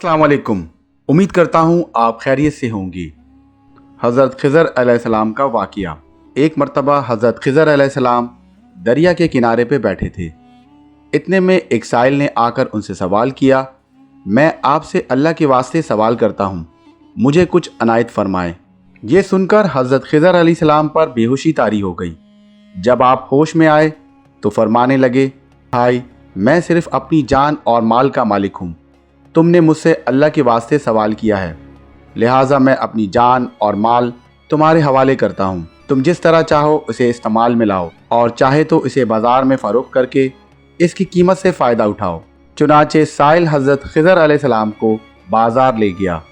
अस्सलाम वालेकुम। उम्मीद करता हूँ आप खैरियत से होंगे। हज़रत खिज़र अलैहिस्सलाम का वाक़िया। एक मरतबा हज़रत खिज़र अलैहिस्सलाम दरिया के किनारे पे बैठे थे। इतने में एक साइल ने आकर उनसे सवाल किया, मैं आपसे अल्लाह के वास्ते सवाल करता हूँ, मुझे कुछ अनायत फरमाएं। ये सुनकर हज़रत खिज़र अलैहिस्सलाम पर बेहोशी तारी हो गई। जब आप होश में आए तो फरमाने लगे, भाई मैं सिर्फ अपनी जान और माल का मालिक हूँ। तुमने मुझसे अल्लाह के वास्ते सवाल किया है, लिहाजा मैं अपनी जान और माल तुम्हारे हवाले करता हूँ। तुम जिस तरह चाहो उसे इस्तेमाल में लाओ और चाहे तो इसे बाजार में फ़रोख्त करके इसकी कीमत से फ़ायदा उठाओ। चुनाचे साइल हज़रत खिज़र अलैहिस्सलाम को बाजार ले गया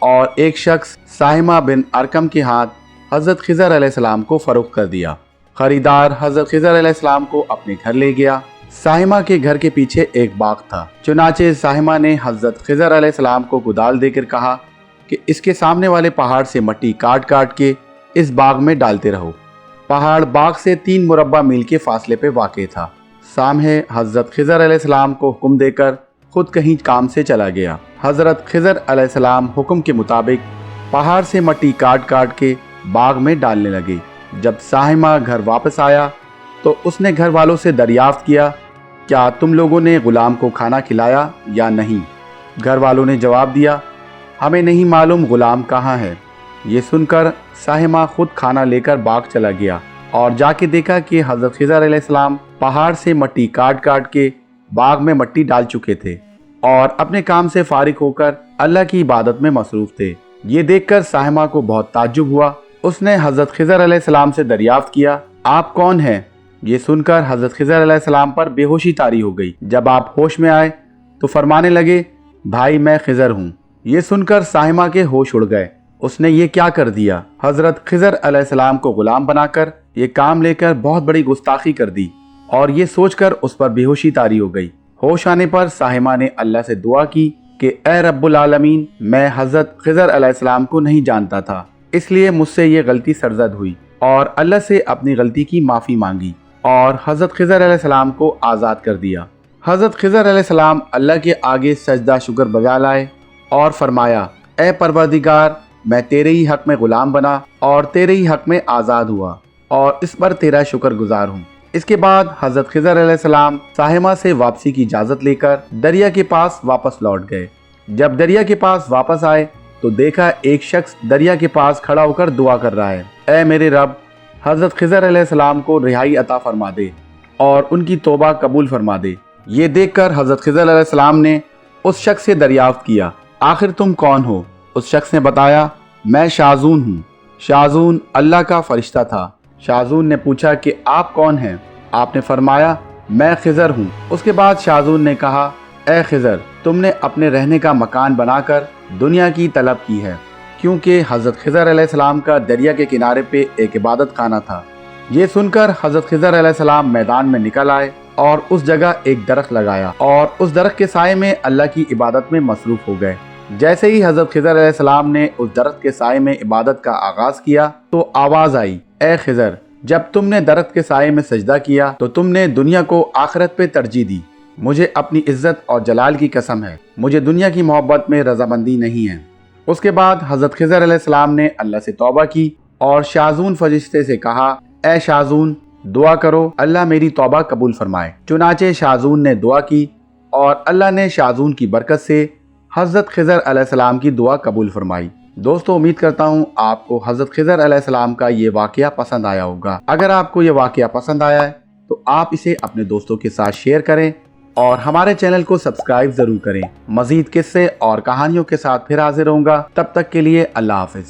और एक शख्स साहिमा बिन अरकम के हाथ हज़रत खिज़र अलैहिस्सलाम को फ़रोख्त कर दिया। ख़रीदार हज़रत खिज़र अलैहिस्सलाम को अपने घर ले गया। साहिमा के घर के पीछे एक बाग था। चुनाचे साहिमा ने हज़रत खिज़र अलैहिस्सलाम को कुदाल देकर कहा कि इसके सामने वाले पहाड़ से मट्टी काट काट के इस बाग में डालते रहो। पहाड़ बाग से 3 मुरब्बा मील के फासले पे वाक़े था। सामहे हज़रत खिज़र अलैहिस्सलाम को हुक्म देकर खुद कहीं काम से चला गया। हज़रत खिज़र अलैहिस्सलाम हुक्म के मुताबिक पहाड़ से मट्टी काट काट के बाग में डालने लगे। जब साहिमा घर वापस आया तो उसने घर वालों से दरियाफ्त किया, क्या तुम लोगों ने गुलाम को खाना खिलाया या नहीं? घर वालों ने जवाब दिया, हमें नहीं मालूम गुलाम कहाँ है। ये सुनकर साहिमा खुद खाना लेकर बाग चला गया और जाके देखा कि हज़रत खिज़र अलैहिस्सलाम पहाड़ से मट्टी काट काट के बाग में मट्टी डाल चुके थे और अपने काम से फारिग होकर अल्लाह की इबादत में मसरूफ़ थे। ये देखकर साहिमा को बहुत ताज्जुब हुआ। उसने हज़रत खिज़र अलैहिस्सलाम से दरियाफ्त किया, आप कौन हैं? ये सुनकर हज़रत खिज़र अलैहिस्सलाम पर बेहोशी तारी हो गई। जब आप होश में आए तो फरमाने लगे, भाई मैं खिज़र हूँ। ये सुनकर साहिमा के होश उड़ गए। उसने ये क्या कर दिया? हज़रत खिज़र अलैहिस्सलाम को गुलाम बनाकर ये काम लेकर बहुत बड़ी गुस्ताखी कर दी और ये सोचकर उस पर बेहोशी तारी हो गई। होश आने पर साहिमा ने अल्लाह से दुआ की कि ए रब्बुल आलमीन, मैं हज़रत खिज़र अलैहिस्सलाम को नहीं जानता था, इसलिए मुझसे ये गलती सरजद हुई और अल्लाह से अपनी गलती की माफ़ी मांगी और हज़रत खिज़र अलैहिस्सलाम को आज़ाद कर दिया। हज़रत खिज़र अलैहिस्सलाम अल्लाह के आगे सजदा शुक्र बजा लाए और फरमाया, ए परवरदिगार, मैं तेरे ही हक़ में ग़ुलाम बना और तेरे ही हक़ में आज़ाद हुआ और इस पर तेरा शुक्रगुजार हूँ। इसके बाद हज़रत खिज़र अलैहिस्सलाम साहिमा से वापसी की इजाज़त लेकर दरिया के पास वापस लौट गए। जब दरिया के पास वापस आए तो देखा एक शख्स दरिया के पास खड़ा होकर दुआ कर रहा है, ए मेरे रब, हज़रत खिज़र अलैहिस्सलाम को रिहाई अता फरमा दे और उनकी तौबा कबूल फरमा दे। ये देखकर हज़रत खिज़र अलैहिस्सलाम ने उस शख्स से दरियाफ्त किया, आखिर तुम कौन हो? उस शख्स ने बताया, मैं शाज़ून हूँ। शाज़ून अल्लाह का फरिश्ता था। शाज़ून ने पूछा कि आप कौन हैं? आपने फरमाया, मैं खिज़र हूँ। उसके बाद शाज़ून ने कहा, ए खिज़र, तुमने अपने रहने का मकान बनाकर दुनिया की तलब की है, क्योंकि हज़रत खिज़र अलैहिस्सलाम का दरिया के किनारे पे एक इबादत खाना था। ये सुनकर हज़रत खिज़र अलैहिस्सलाम मैदान में निकल आए और उस जगह एक दरख्त लगाया और उस दरख्त के साए में अल्लाह की इबादत में मसरूफ़ हो गए। जैसे ही हज़रत खिज़र अलैहिस्सलाम ने उस दरख्त के साए में इबादत का आगाज़ किया तो आवाज़ आई, ए खिज़र, जब तुमने दरख्त के साए में सजदा किया तो तुमने दुनिया को आखिरत पे तरजीह दी। मुझे अपनी इज्जत और जलाल की कसम है, मुझे दुनिया की मोहब्बत में रजामंदी नहीं है। उसके बाद हज़रत खिज़र अलैहिस्सलाम ने अल्लाह से तौबा की और शाज़ून फरिश्ते से कहा, ए शाज़ून, दुआ करो, अल्लाह मेरी तौबा कबूल फरमाए। चुनाचे शाज़ून ने दुआ की और अल्लाह ने शाज़ून की बरकत से हज़रत खिज़र अलैहिस्सलाम की दुआ कबूल फरमाई। दोस्तों, उम्मीद करता हूँ आपको हज़रत खिज़र अलैहिस्सलाम का ये वाक़या पसंद आया होगा। अगर आपको ये वाक़या पसंद आया है तो आप इसे अपने दोस्तों के साथ शेयर करें और हमारे चैनल को सब्सक्राइब ज़रूर करें। मज़ीद किस्से और कहानियों के साथ फिर हाजिर होऊंगा। तब तक के लिए अल्लाह हाफ़िज़।